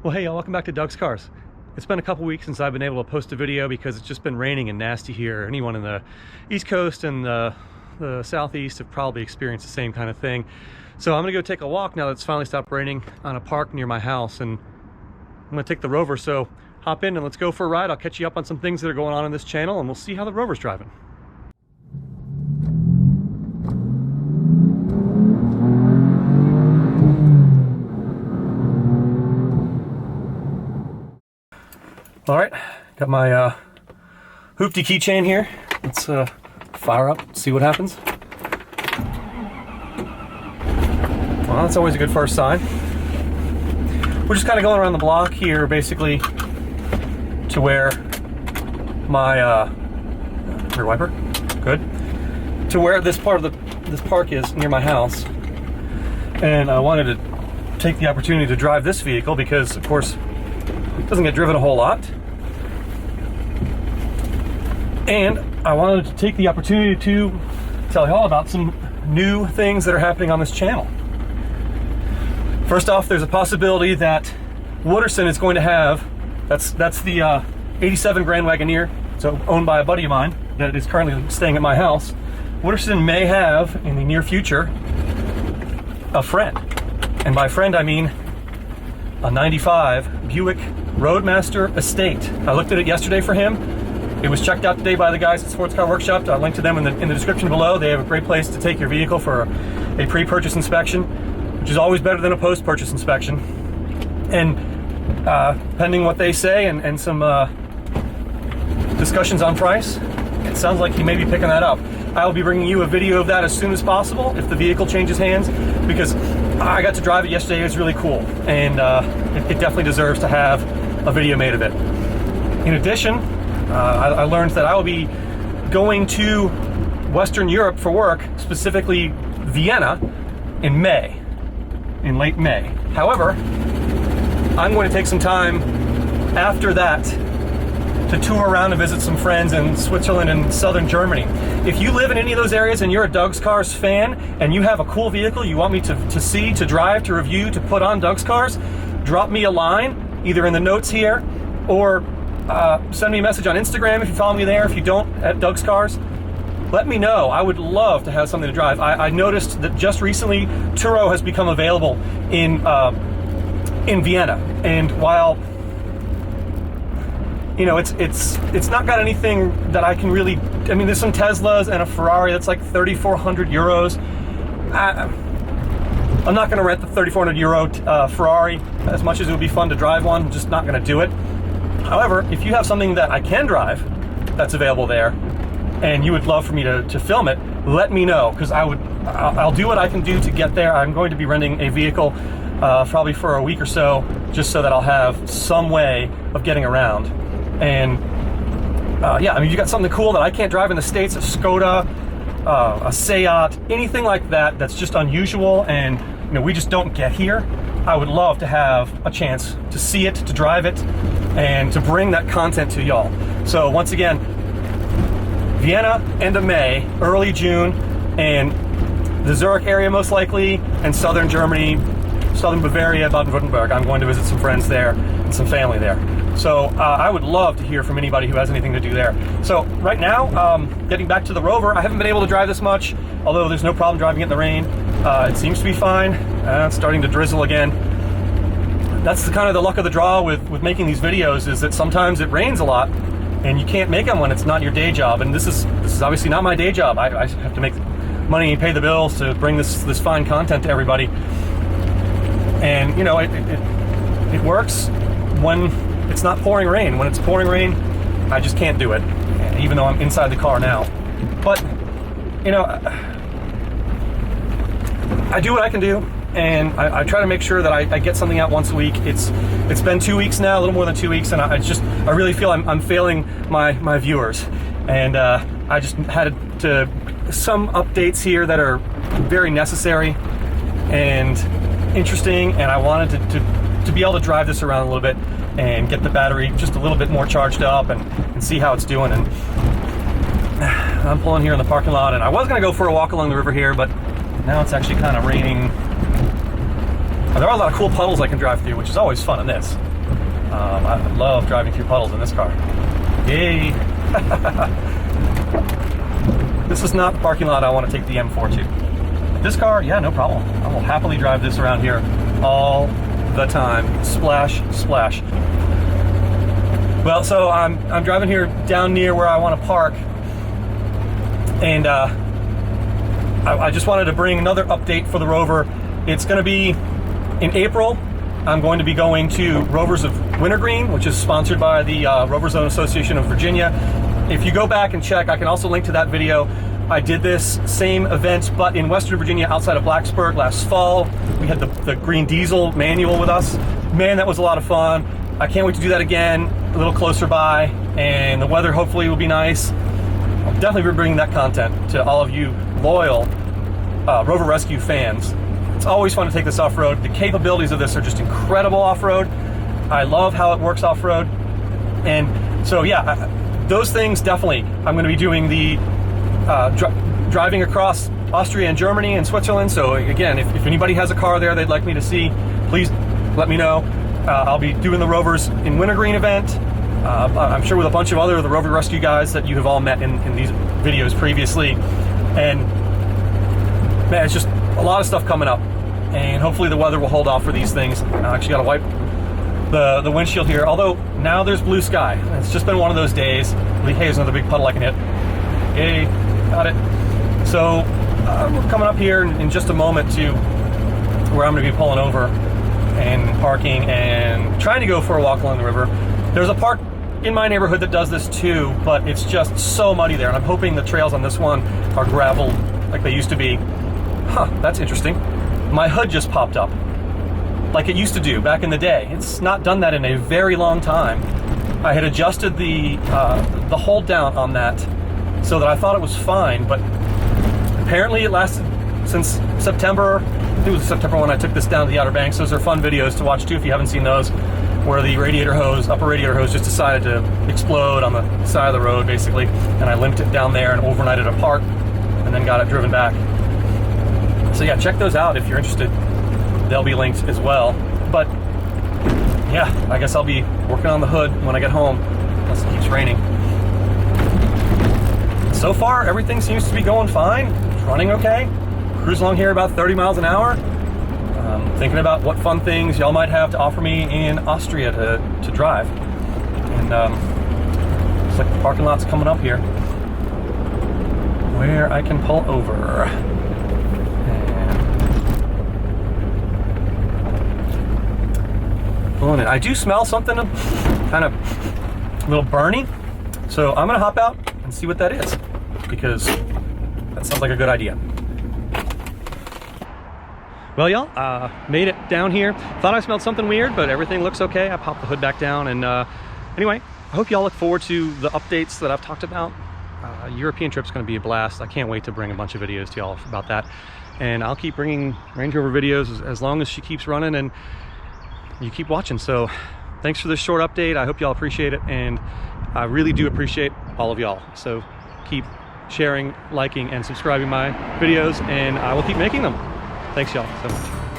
Well, hey, welcome back to Doug's Cars. It's been a couple weeks since I've been able to post a video because it's just been raining and nasty here. Anyone in the East Coast and the Southeast have probably experienced the same kind of thing. So I'm gonna go take a walk now that it's finally stopped raining on a park near my house, and I'm gonna take the Rover. So hop in and let's go for a ride. I'll catch you up on some things that are going on in this channel, and we'll see how the Rover's driving. All right, got my hoopty keychain here. Let's fire up, see what happens. Well, that's always a good first sign. We're just kind of going around the block here, basically, to where my rear wiper, good, to where this part of this park is near my house. And I wanted to take the opportunity to drive this vehicle because, of course, it doesn't get driven a whole lot. And I wanted to take the opportunity to tell you all about some new things that are happening on this channel. First off, there's a possibility that Wooderson is going to have, that's the 87 Grand Wagoneer, so owned by a buddy of mine that is currently staying at my house. Wooderson may have, in the near future, a friend. And by friend, I mean a 95 Buick Roadmaster Estate. I looked at it yesterday for him. It was checked out today by the guys at Sports Car Workshop. I'll link to them in the description below. They have a great place to take your vehicle for a pre-purchase inspection, which is always better than a post-purchase inspection. And pending what they say and some discussions on price, it sounds like he may be picking that up. I will be bringing you a video of that as soon as possible if the vehicle changes hands, because I got to drive it yesterday. It was really cool, and it definitely deserves to have a video made of it. In addition, I learned that I will be going to Western Europe for work, specifically Vienna, in May, in late May. However, I'm going to take some time after that to tour around and visit some friends in Switzerland and southern Germany. If you live in any of those areas and you're a Doug's Cars fan and you have a cool vehicle you want me to see, to drive, to review, to put on Doug's Cars, drop me a line, either in the notes here or send me a message on Instagram if you follow me there. If you don't, at Doug's Cars, let me know. I would love to have something to drive. I noticed that just recently Turo has become available in Vienna, and while you know it's not got anything that I can really, I mean, there's some Teslas and a Ferrari that's like 3,400 euros. I'm not going to rent the 3,400 euro Ferrari, as much as it would be fun to drive one. I'm just not going to do it. However, if you have something that I can drive that's available there, and you would love for me to film it, let me know, because I'll do what I can do to get there. I'm going to be renting a vehicle probably for a week or so, just so that I'll have some way of getting around. And yeah, I mean, you got something cool that I can't drive in the States, a Skoda, a Seat, anything like that that's just unusual and you know we just don't get here. I would love to have a chance to see it, to drive it, and to bring that content to y'all. So once again, Vienna, end of May, early June, and the Zurich area most likely, and southern Germany, southern Bavaria, Baden-Württemberg. I'm going to visit some friends there and some family there. So I would love to hear from anybody who has anything to do there. So right now, getting back to the Rover, I haven't been able to drive this much, although there's no problem driving it in the rain. It seems to be fine. It's starting to drizzle again. That's kind of the luck of the draw with making these videos, is that sometimes it rains a lot and you can't make them when it's not your day job. And this is obviously not my day job. I have to make money and pay the bills to bring this fine content to everybody. And you know, it works when it's not pouring rain. When it's pouring rain, I just can't do it, even though I'm inside the car now. But you know, I do what I can do, and I try to make sure that I get something out once a week. It's been 2 weeks now, a little more than 2 weeks, and I really feel I'm failing my viewers. And I just had some updates here that are very necessary and interesting, and I wanted to be able to drive this around a little bit and get the battery just a little bit more charged up and see how it's doing. And I'm pulling here in the parking lot, and I was going to go for a walk along the river here, but now it's actually kind of raining. There are a lot of cool puddles I can drive through, which is always fun in this. I love driving through puddles in this car. Yay! This is not the parking lot I want to take the M4 to. This car, yeah, no problem. I will happily drive this around here all the time. Splash, splash. Well, so I'm driving here down near where I want to park, and I just wanted to bring another update for the Rover. It's going to be in April. I'm going to be going to Rovers of Wintergreen, which is sponsored by the Rover Zone Association of Virginia. If you go back and check, I can also link to that video. I did this same event, but in Western Virginia, outside of Blacksburg last fall. We had the green diesel manual with us. Man, that was a lot of fun. I can't wait to do that again, a little closer by, and the weather hopefully will be nice. I'll definitely be bringing that content to all of you loyal Rover Rescue fans. It's always fun to take this off-road. The capabilities of this are just incredible off-road. I love how it works off-road. And so yeah, those things definitely. I'm going to be doing the driving across Austria and Germany and Switzerland. So again, if anybody has a car there they'd like me to see, please let me know. I'll be doing the Rovers in Wintergreen event. I'm sure with a bunch of the Rover Rescue guys that you have all met in these videos previously. And man, it's just a lot of stuff coming up, and hopefully the weather will hold off for these things. I actually got to wipe the windshield here, although now there's blue sky. It's just been one of those days. Hey, there's another big puddle I can hit. Yay, got it. So we're coming up here in just a moment to where I'm going to be pulling over and parking and trying to go for a walk along the river. There's a park in my neighborhood that does this too, but it's just so muddy there, and I'm hoping the trails on this one are gravel like they used to be. Huh, that's interesting. My hood just popped up like it used to do back in the day. It's not done that in a very long time. I had adjusted the hold down on that so that I thought it was fine, but apparently it lasted since September. I think it was September when I took this down to the Outer Banks. Those are fun videos to watch too if you haven't seen those, where the radiator hose, upper radiator hose, just decided to explode on the side of the road basically, and I limped it down there and overnighted a park and then got it driven back. So yeah, check those out if you're interested. They'll be linked as well. But yeah, I guess I'll be working on the hood when I get home, unless it keeps raining. So far, everything seems to be going fine. It's running okay. Cruise along here about 30 miles an hour. Thinking about what fun things y'all might have to offer me in Austria to drive. And looks like the parking lot's coming up here where I can pull over. And I do smell something kind of a little burny, so I'm gonna hop out and see what that is, because that sounds like a good idea. Well, y'all, made it down here. Thought I smelled something weird, but everything looks okay. I popped the hood back down, and anyway, I hope y'all look forward to the updates that I've talked about. European trip's gonna be a blast. I can't wait to bring a bunch of videos to y'all about that, and I'll keep bringing Range Rover videos as long as she keeps running and you keep watching. So thanks for this short update. I hope y'all appreciate it, and I really do appreciate all of y'all. So keep sharing, liking, and subscribing my videos, and I will keep making them. Thanks y'all so much.